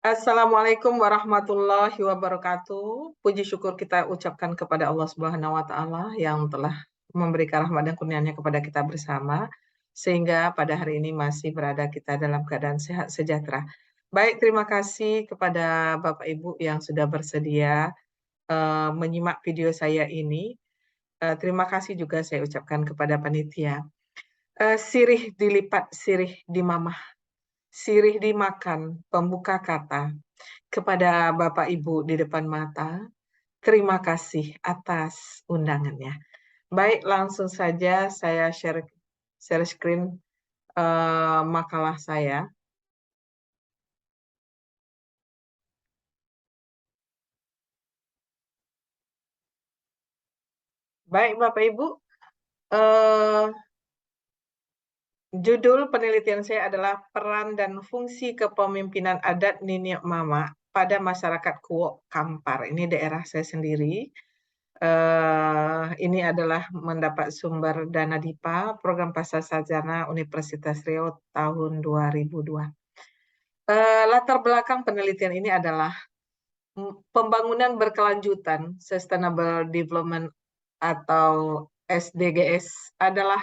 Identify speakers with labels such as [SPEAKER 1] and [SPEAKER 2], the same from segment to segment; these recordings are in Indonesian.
[SPEAKER 1] Assalamualaikum warahmatullahi wabarakatuh. Puji syukur kita ucapkan kepada Allah Subhanahu wa Ta'ala yang telah memberikan rahmat dan kurnia-Nya kepada kita bersama, sehingga pada hari ini masih berada kita dalam keadaan sehat sejahtera. Baik, terima kasih kepada Bapak Ibu yang sudah bersedia menyimak video saya ini. Terima kasih juga saya ucapkan kepada panitia. Sirih dilipat, sirih dimamah, sirih dimakan, pembuka kata. Kepada Bapak Ibu di depan mata, terima kasih atas undangannya. Baik, langsung saja saya share screen makalah saya. Baik, Bapak Ibu, eh, judul penelitian saya adalah peran dan fungsi kepemimpinan adat Niniok Mama pada masyarakat Kuok Kampar. Ini daerah saya sendiri. Ini adalah mendapat sumber dana DIPA, Program Pasca Sarjana Universitas Riau tahun 2002. Latar belakang penelitian ini adalah pembangunan berkelanjutan, Sustainable Development atau SDGs adalah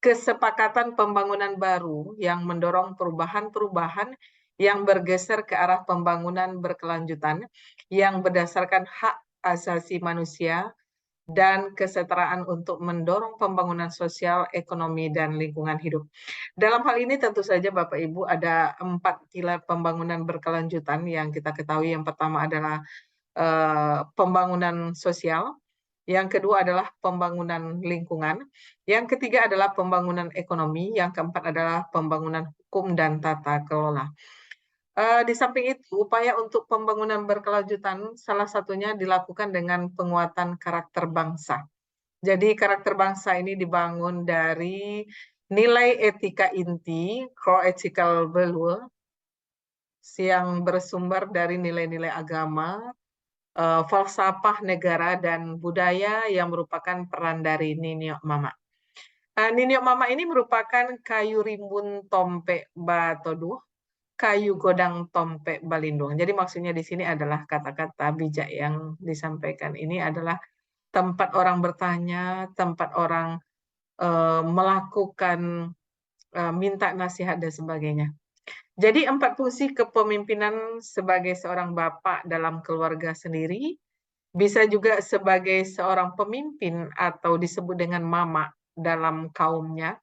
[SPEAKER 1] kesepakatan pembangunan baru yang mendorong perubahan-perubahan yang bergeser ke arah pembangunan berkelanjutan yang berdasarkan hak asasi manusia dan kesetaraan untuk mendorong pembangunan sosial, ekonomi, dan lingkungan hidup. Dalam hal ini tentu saja Bapak Ibu ada 4 pilar pembangunan berkelanjutan yang kita ketahui. Yang pertama adalah pembangunan sosial, yang kedua adalah pembangunan lingkungan, yang ketiga adalah pembangunan ekonomi, yang keempat adalah pembangunan hukum dan tata kelola. Di samping itu, upaya untuk pembangunan berkelanjutan salah satunya dilakukan dengan penguatan karakter bangsa. Jadi karakter bangsa ini dibangun dari nilai etika inti, core ethical value, yang bersumber dari nilai-nilai agama, falsafah negara, dan budaya yang merupakan peran dari Niniok Mama. Niniok Mama ini merupakan kayu rimbun tompe batoduh, kayu godang tompe balindung. Jadi maksudnya di sini adalah kata-kata bijak yang disampaikan ini adalah tempat orang bertanya, tempat orang melakukan minta nasihat dan sebagainya. Jadi 4 fungsi kepemimpinan sebagai seorang bapak dalam keluarga sendiri, bisa juga sebagai seorang pemimpin atau disebut dengan mama dalam kaumnya.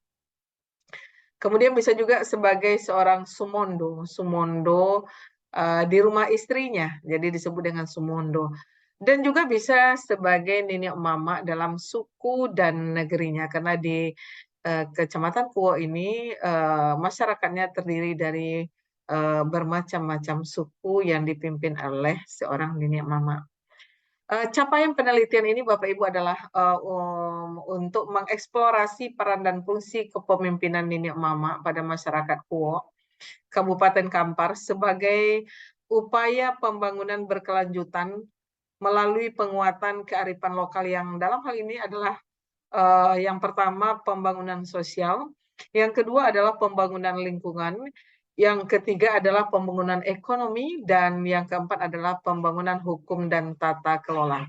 [SPEAKER 1] Kemudian bisa juga sebagai seorang sumondo, sumondo di rumah istrinya, jadi disebut dengan sumondo. Dan juga bisa sebagai nenek mama dalam suku dan negerinya, karena di Kecamatan Kuo ini masyarakatnya terdiri dari bermacam-macam suku yang dipimpin oleh seorang nenek mama. Capaian penelitian ini Bapak Ibu adalah untuk mengeksplorasi peran dan fungsi kepemimpinan Nenek Mama pada masyarakat Kuok, Kabupaten Kampar sebagai upaya pembangunan berkelanjutan melalui penguatan kearifan lokal yang dalam hal ini adalah yang pertama pembangunan sosial, yang kedua adalah pembangunan lingkungan, yang ketiga adalah pembangunan ekonomi, dan yang keempat adalah pembangunan hukum dan tata kelola.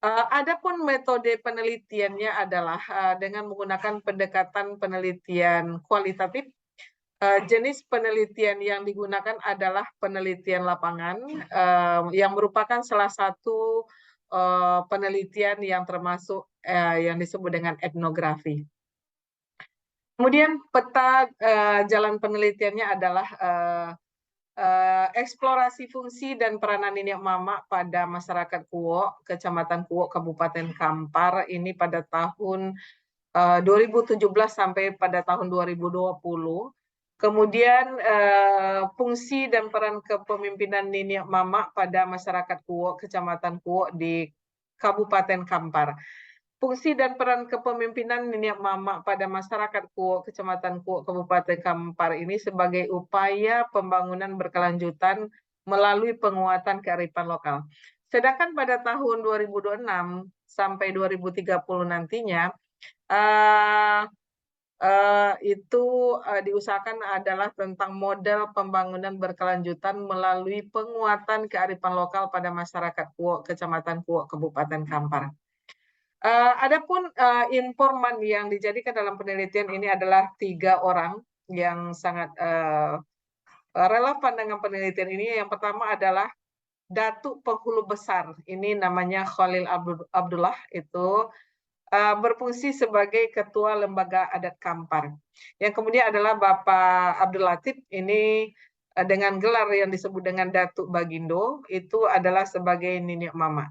[SPEAKER 1] Adapun metode penelitiannya adalah dengan menggunakan pendekatan penelitian kualitatif. Jenis penelitian yang digunakan adalah penelitian lapangan, yang merupakan salah satu penelitian yang termasuk yang disebut dengan etnografi. Kemudian peta jalan penelitiannya adalah eksplorasi fungsi dan peranan Nenek Mama pada masyarakat Kuok, Kecamatan Kuok, Kabupaten Kampar ini pada tahun 2017 sampai pada tahun 2020. Kemudian fungsi dan peran kepemimpinan Nenek Mama pada masyarakat Kuok, Kecamatan Kuok di Kabupaten Kampar. Fungsi dan peran kepemimpinan Nenek Mama pada masyarakat Kuok, Kecamatan Kuok, Kabupaten Kampar ini sebagai upaya pembangunan berkelanjutan melalui penguatan kearifan lokal. Sedangkan pada tahun 2026 sampai 2030 nantinya, itu diusahakan adalah tentang model pembangunan berkelanjutan melalui penguatan kearifan lokal pada masyarakat Kuok, Kecamatan Kuok, Kabupaten Kampar. Adapun informan yang dijadikan dalam penelitian ini adalah 3 orang yang sangat relevan dengan penelitian ini. Yang pertama adalah Datuk Penghulu Besar, ini namanya Khalil Abdullah, itu berfungsi sebagai Ketua Lembaga Adat Kampar. Yang kemudian adalah Bapak Abdul Latif, ini dengan gelar yang disebut dengan Datuk Bagindo, itu adalah sebagai Nini Mama.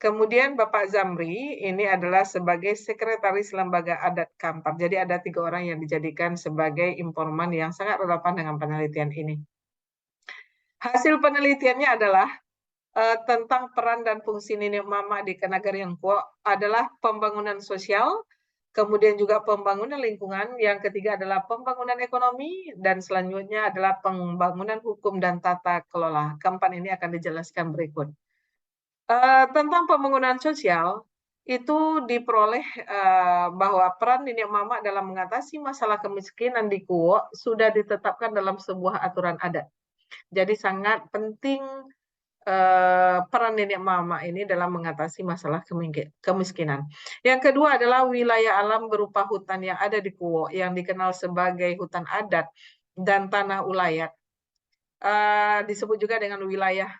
[SPEAKER 1] Kemudian Bapak Zamri, ini adalah sebagai Sekretaris Lembaga Adat Kampar. Jadi ada 3 orang yang dijadikan sebagai informan yang sangat relevan dengan penelitian ini. Hasil penelitiannya adalah tentang peran dan fungsi Nini Mama di Kenagarian Kuok adalah pembangunan sosial, kemudian juga pembangunan lingkungan, yang ketiga adalah pembangunan ekonomi, dan selanjutnya adalah pembangunan hukum dan tata kelola. Keempat ini akan dijelaskan berikut. Tentang pembangunan sosial, itu diperoleh bahwa peran Nini Mama dalam mengatasi masalah kemiskinan di Kuok sudah ditetapkan dalam sebuah aturan adat. Jadi sangat penting peran Nenek Mama ini dalam mengatasi masalah kemiskinan. Yang kedua adalah wilayah alam berupa hutan yang ada di Kuok yang dikenal sebagai hutan adat dan tanah ulayat. Disebut juga dengan wilayah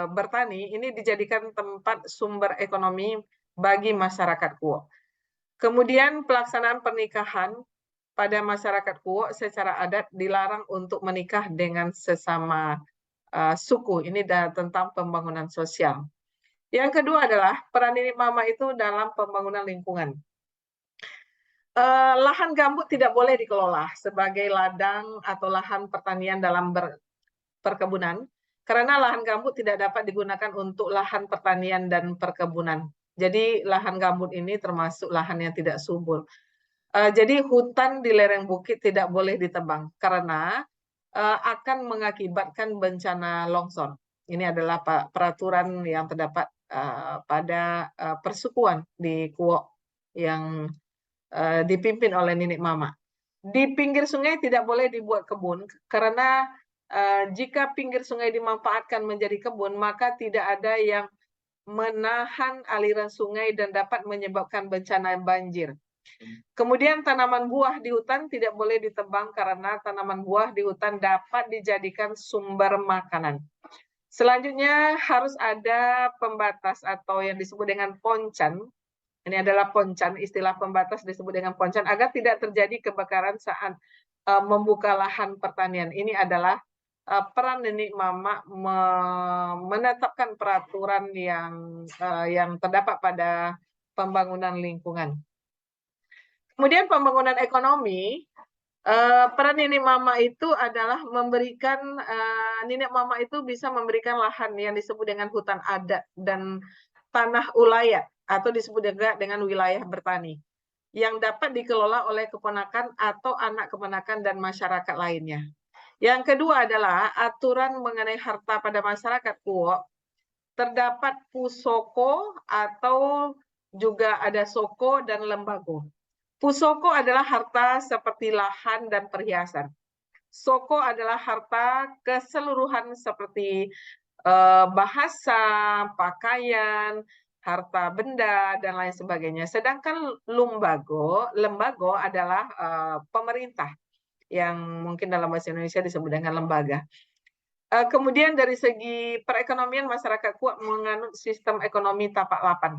[SPEAKER 1] bertani, ini dijadikan tempat sumber ekonomi bagi masyarakat Kuok. Kemudian pelaksanaan pernikahan pada masyarakat Kuok secara adat dilarang untuk menikah dengan sesama suku. Ini tentang pembangunan sosial. Yang kedua adalah peran Nini Mama itu dalam pembangunan lingkungan. Lahan gambut tidak boleh dikelola sebagai ladang atau lahan pertanian dalam perkebunan, karena lahan gambut tidak dapat digunakan untuk lahan pertanian dan perkebunan. Jadi lahan gambut ini termasuk lahan yang tidak subur. Jadi hutan di lereng bukit tidak boleh ditebang karena akan mengakibatkan bencana longsor. Ini adalah peraturan yang terdapat pada persukuan di Kuok yang dipimpin oleh Nenek Mama. Di pinggir sungai tidak boleh dibuat kebun karena jika pinggir sungai dimanfaatkan menjadi kebun, maka tidak ada yang menahan aliran sungai dan dapat menyebabkan bencana banjir. Kemudian tanaman buah di hutan tidak boleh ditebang karena tanaman buah di hutan dapat dijadikan sumber makanan. Selanjutnya harus ada pembatas atau yang disebut dengan poncan. Ini adalah poncan, istilah pembatas disebut dengan poncan agar tidak terjadi kebakaran saat membuka lahan pertanian. Ini adalah peran Nenek Mama menetapkan peraturan yang terdapat pada pembangunan lingkungan. Kemudian pembangunan ekonomi, peran Nenek Mama itu adalah memberikan, Nenek Mama itu bisa memberikan lahan yang disebut dengan hutan adat dan tanah ulayat atau disebut juga dengan wilayah bertani yang dapat dikelola oleh keponakan atau anak keponakan dan masyarakat lainnya. Yang kedua adalah aturan mengenai harta pada masyarakat Kuok. Terdapat pusoko atau juga ada soko dan lembago. Pusoko adalah harta seperti lahan dan perhiasan. Soko adalah harta keseluruhan seperti bahasa, pakaian, harta benda, dan lain sebagainya. Sedangkan lembago adalah pemerintah, yang mungkin dalam bahasa Indonesia disebut dengan lembaga. Kemudian dari segi perekonomian, masyarakat Kuok menganut sistem ekonomi tapak lapan.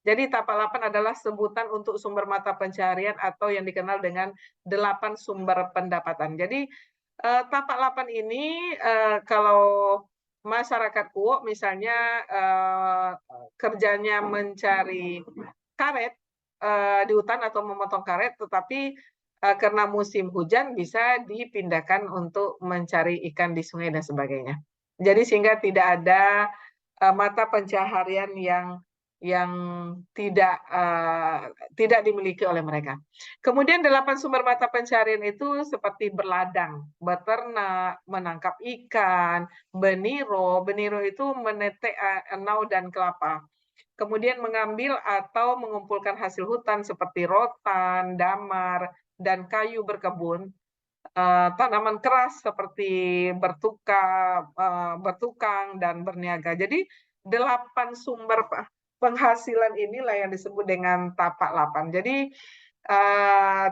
[SPEAKER 1] Jadi tapak lapan adalah sebutan untuk sumber mata pencaharian atau yang dikenal dengan 8 sumber pendapatan. Jadi tapak lapan ini kalau masyarakat Kuok misalnya kerjanya mencari karet di hutan atau memotong karet, tetapi karena musim hujan bisa dipindahkan untuk mencari ikan di sungai dan sebagainya. Jadi sehingga tidak ada mata pencaharian yang tidak dimiliki oleh mereka. Kemudian 8 sumber mata pencaharian itu seperti berladang, beternak, menangkap ikan, beniro. Beniro itu menetek enau dan kelapa. Kemudian mengambil atau mengumpulkan hasil hutan seperti rotan, damar, dan kayu berkebun, tanaman keras seperti bertukang dan berniaga. Jadi 8 sumber penghasilan inilah yang disebut dengan tapak 8. Jadi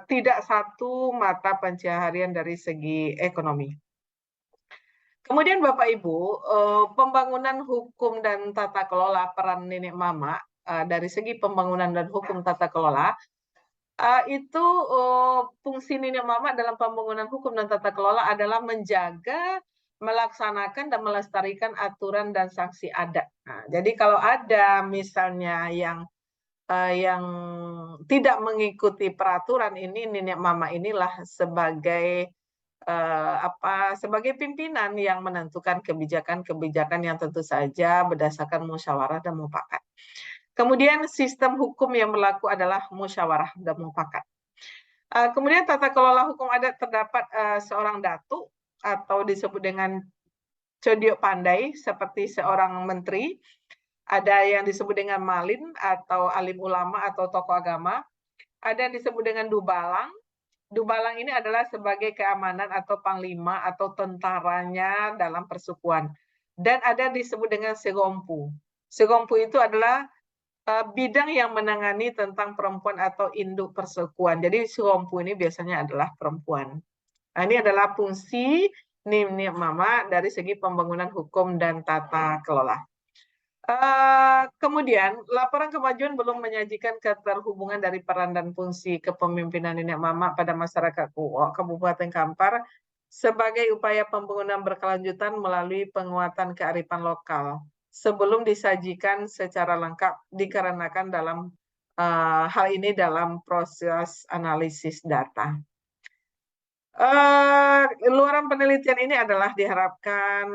[SPEAKER 1] tidak satu mata pencaharian dari segi ekonomi. Kemudian Bapak Ibu, pembangunan hukum dan tata kelola peran nenek mama dari segi pembangunan dan hukum tata kelola itu fungsi nenek mama dalam pembangunan hukum dan tata kelola adalah menjaga, melaksanakan dan melestarikan aturan dan sanksi adat. Nah, jadi kalau ada misalnya yang tidak mengikuti peraturan ini, nenek mama inilah sebagai sebagai pimpinan yang menentukan kebijakan-kebijakan yang tentu saja berdasarkan musyawarah dan mufakat. Kemudian sistem hukum yang berlaku adalah musyawarah dan mufakat. Kemudian tata kelola hukum adat terdapat seorang datu atau disebut dengan codiok pandai seperti seorang menteri, ada yang disebut dengan malin atau alim ulama atau tokoh agama, ada yang disebut dengan dubalang. Dubalang ini adalah sebagai keamanan atau panglima atau tentaranya dalam persukuan. Dan ada disebut dengan segompu. Segompu itu adalah bidang yang menangani tentang perempuan atau induk persukuan. Jadi segompu ini biasanya adalah perempuan. Nah, ini adalah fungsi nenek mama dari segi pembangunan hukum dan tata kelola. Kemudian, laporan kemajuan belum menyajikan keterhubungan dari peran dan fungsi kepemimpinan nenek mama pada masyarakat Kabupaten Kampar sebagai upaya pembangunan berkelanjutan melalui penguatan kearifan lokal sebelum disajikan secara lengkap dikarenakan dalam hal ini dalam proses analisis data. Luaran penelitian ini adalah diharapkan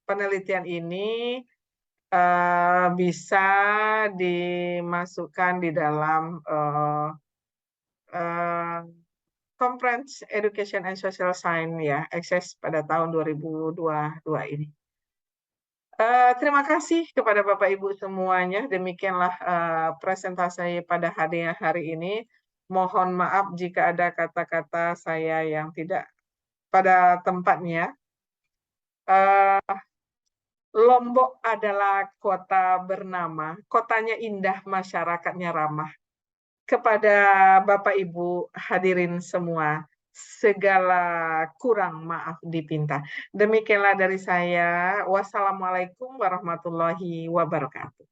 [SPEAKER 1] penelitian ini bisa dimasukkan di dalam Conference Education and Social Science ya, Access pada tahun 2022 ini. Terima kasih kepada Bapak Ibu semuanya. Demikianlah presentasi pada hari ini. Mohon maaf jika ada kata-kata saya yang tidak pada tempatnya. Lombok adalah kota bernama, kotanya indah, masyarakatnya ramah. Kepada Bapak Ibu hadirin semua, segala kurang maaf dipinta. Demikianlah dari saya. Wassalamualaikum warahmatullahi wabarakatuh.